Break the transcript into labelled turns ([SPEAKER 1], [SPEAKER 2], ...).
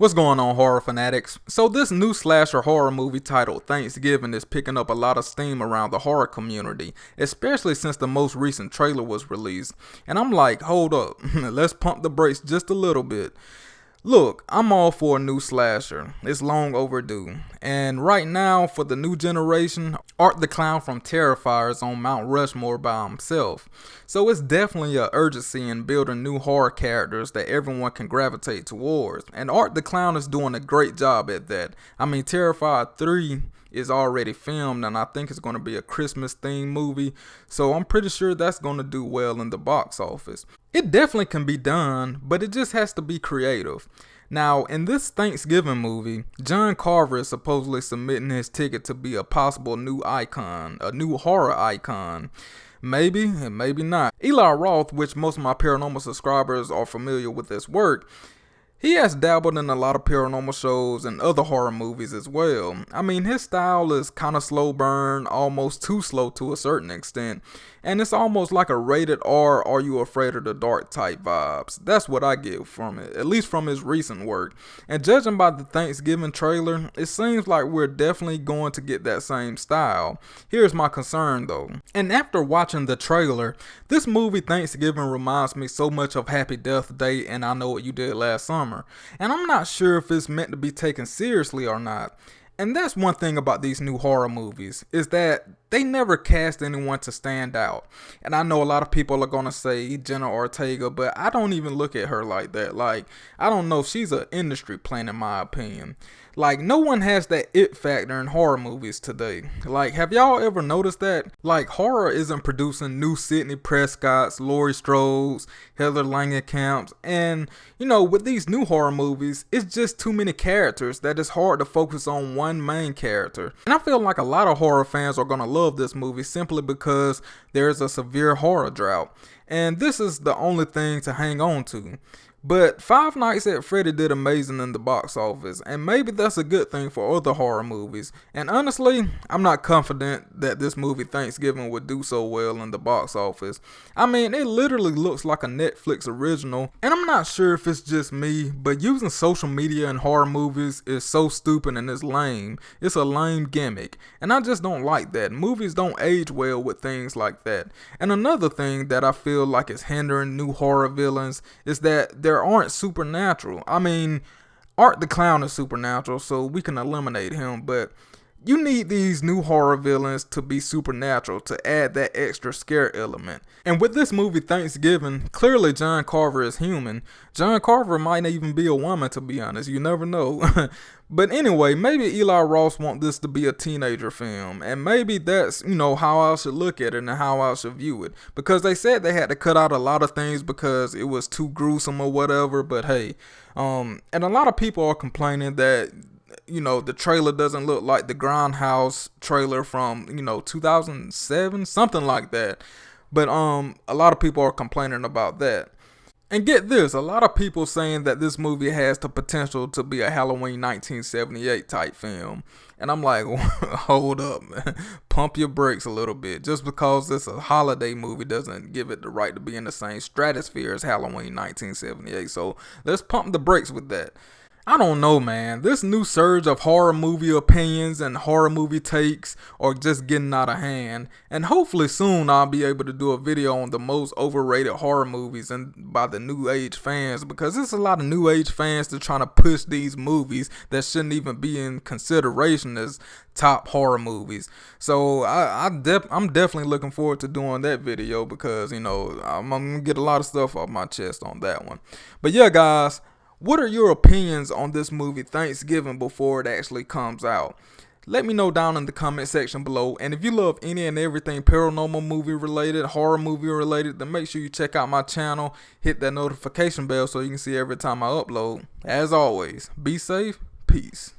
[SPEAKER 1] What's going on, horror fanatics? So this new slasher horror movie titled Thanksgiving is picking up a lot of steam around the horror community, especially since the most recent trailer was released. And I'm like, hold up, let's pump the brakes just a little bit. Look, I'm all for a new slasher. It's long overdue. And right now, for the new generation, Art the Clown from Terrifier is on Mount Rushmore by himself. So it's definitely an urgency in building new horror characters that everyone can gravitate towards. And Art the Clown is doing a great job at that. I mean, Terrifier 3 is already filmed, and I think it's going to be a Christmas themed movie, so I'm pretty sure that's going to do well in the box office. It definitely can be done, but it just has to be creative. Now, in this Thanksgiving movie, John Carver is supposedly submitting his ticket to be a possible new icon, a new horror icon. Maybe, and maybe not. Eli Roth, which most of my paranormal subscribers are familiar with his work, he has dabbled in a lot of paranormal shows and other horror movies as well. I mean, his style is kind of slow burn, almost too slow to a certain extent. And it's almost like a rated R, Are You Afraid of the Dark type vibes. That's what I get from it, at least from his recent work. And judging by the Thanksgiving trailer, it seems like we're definitely going to get that same style. Here's my concern though. And after watching the trailer, this movie Thanksgiving reminds me so much of Happy Death Day and I Know What You Did Last Summer. And I'm not sure if it's meant to be taken seriously or not. And that's one thing about these new horror movies, is that they never cast anyone to stand out. And I know a lot of people are going to say Jenna Ortega, but I don't even look at her like that. Like, I don't know, she's an industry plant in my opinion. Like, no one has that it factor in horror movies today. Like, have y'all ever noticed that? Like, horror isn't producing new Sidney Prescott's, Laurie Strode's, Heather Langenkamp's, and, you know, with these new horror movies, it's just too many characters that it's hard to focus on one main character. And I feel like a lot of horror fans are gonna love this movie simply because there's a severe horror drought. And this is the only thing to hang on to. But Five Nights at Freddy did amazing in the box office, and maybe that's a good thing for other horror movies. And honestly, I'm not confident that this movie Thanksgiving would do so well in the box office. I mean, it literally looks like a Netflix original, and I'm not sure if it's just me, but using social media in horror movies is so stupid and it's lame. It's a lame gimmick, and I just don't like that. Movies don't age well with things like that. And another thing that I feel like is hindering new horror villains is that there aren't supernatural. I mean, Art the Clown is supernatural, so we can eliminate him, but you need these new horror villains to be supernatural to add that extra scare element. And with this movie Thanksgiving, clearly John Carver is human. John Carver might even be a woman, to be honest. You never know. But anyway, maybe Eli Roth wants this to be a teenager film, and maybe that's, you know, how I should look at it and how I should view it. Because they said they had to cut out a lot of things because it was too gruesome or whatever, but hey, and a lot of people are complaining that, you know, the trailer doesn't look like the Grindhouse trailer from, you know, 2007, something like that. But a lot of people are complaining about that. And get this, a lot of people saying that this movie has the potential to be a Halloween 1978 type film. And I'm like, hold up, man. Pump your brakes a little bit. Just because it's a holiday movie doesn't give it the right to be in the same stratosphere as Halloween 1978. So let's pump the brakes with that. I don't know, man. This new surge of horror movie opinions and horror movie takes are just getting out of hand. And hopefully soon I'll be able to do a video on the most overrated horror movies and by the new age fans, because there's a lot of new age fans that are trying to push these movies that shouldn't even be in consideration as top horror movies. So I'm definitely looking forward to doing that video because, you know, I'm gonna get a lot of stuff off my chest on that one. But yeah, guys, what are your opinions on this movie Thanksgiving before it actually comes out? Let me know down in the comment section below. And if you love any and everything paranormal movie related, horror movie related, then make sure you check out my channel. Hit that notification bell so you can see every time I upload. As always, be safe. Peace.